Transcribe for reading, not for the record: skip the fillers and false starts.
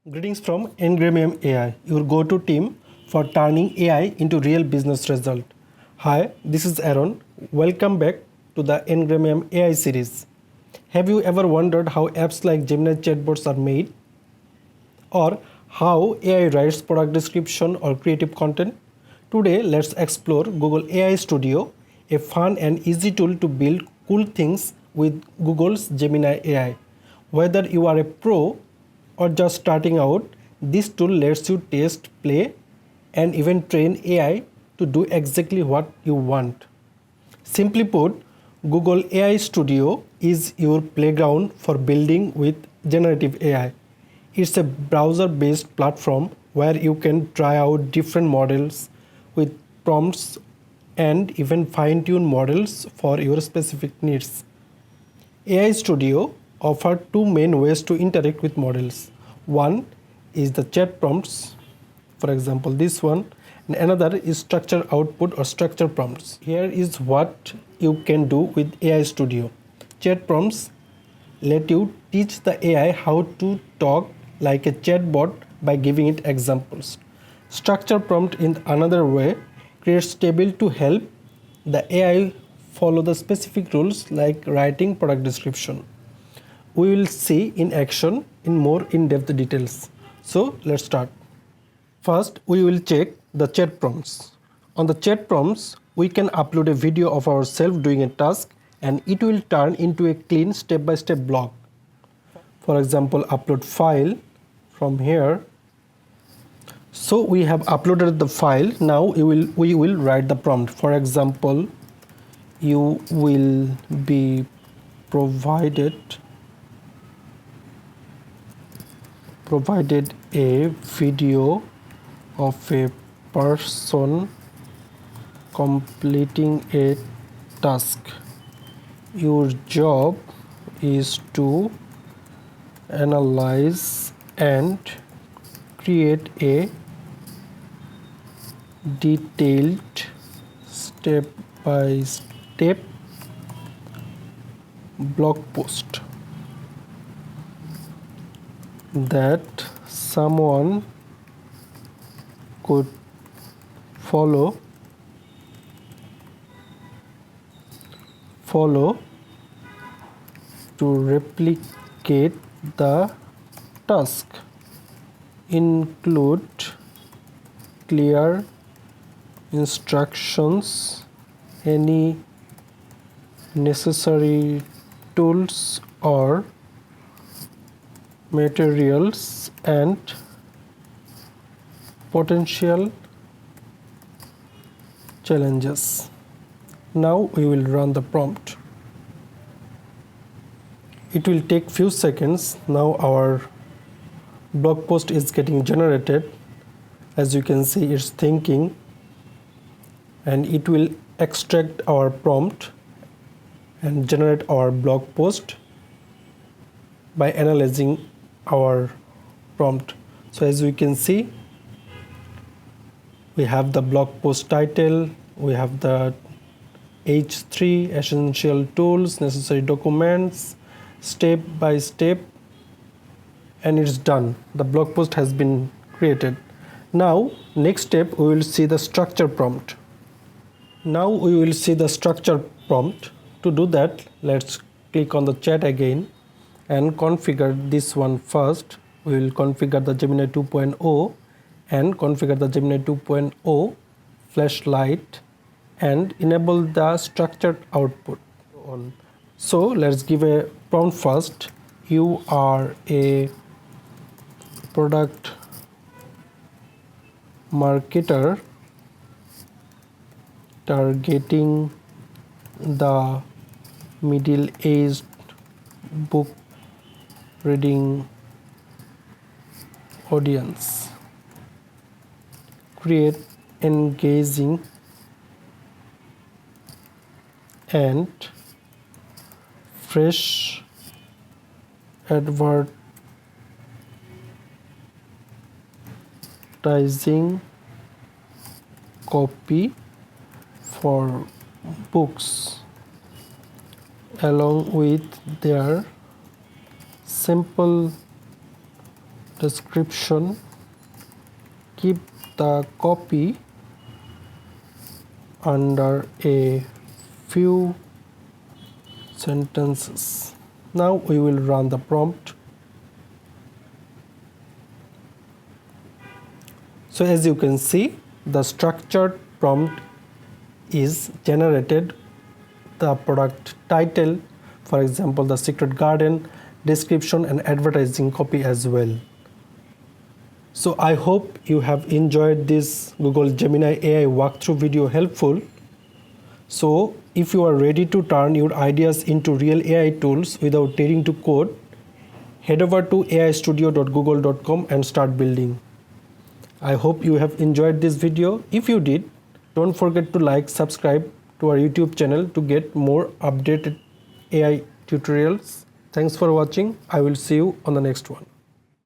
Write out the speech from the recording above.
Greetings from Engramium AI, your go-to team for turning AI into real business result. Hi, this is Aaron. Welcome back to the Engramium AI series. Have you ever wondered how apps like Gemini chatbots are made? Or how AI writes product description or creative content? Today, let's explore Google AI Studio, a fun and easy tool to build cool things with Google's Gemini AI. Whether you are a pro or just starting out, this tool lets you test, play, and even train AI to do exactly what you want. Simply put, Google AI Studio is your playground for building with generative AI. It's a browser based platform where you can try out different models with prompts and even fine tune models for your specific needs. AI Studio offers two main ways to interact with models. One is the chat prompts, for example, this one, and another is structure output or structure prompts. Here is what you can do with AI Studio. Chat prompts let you teach the AI how to talk like a chatbot by giving it examples. Structure prompt in another way creates table to help the AI follow the specific rules like writing product description. We will see in action in more in-depth details. So let's start. First, we will check the chat prompts. On the chat prompts, we can upload a video of ourselves doing a task and it will turn into a clean step-by-step blog. For example, upload file from here. So we have uploaded the file. Now we will write the prompt. For example, you will be provided a video of a person completing a task. Your job is to analyze and create a detailed step-by-step blog post that someone could follow to replicate the task. Include clear instructions, any necessary tools or materials, and potential challenges. Now we will run the prompt. It will take few seconds. Now our blog post is getting generated. As you can see, it's thinking and it will extract our prompt and generate our blog post by analyzing our prompt. So as we can see, we have the blog post title, we have the H3 essential tools, necessary documents, step by step, and it's done. The blog post has been created. Now next step, we will see the structure prompt. Now we will see the structure prompt. To do that, let's click on the chat again and configure this one first. We will configure the Gemini 2.0 and configure the Gemini 2.0 flashlight and enable the structured output on. So let's give a prompt first. You are a product marketer targeting the middle-aged book reading audience. Create engaging and fresh advertising copy for books along with their simple description, keep the copy under a few sentences. Now we will run the prompt. So as you can see, the structured prompt is generated. The product title, for example, the secret garden, description and advertising copy as well. So I hope you have enjoyed this Google Gemini AI walkthrough video helpful. So if you are ready to turn your ideas into real AI tools without needing to code, head over to aistudio.google.com and start building. I hope you have enjoyed this video. If you did, don't forget to like, subscribe to our YouTube channel to get more updated AI tutorials. Thanks for watching. I will see you on the next one.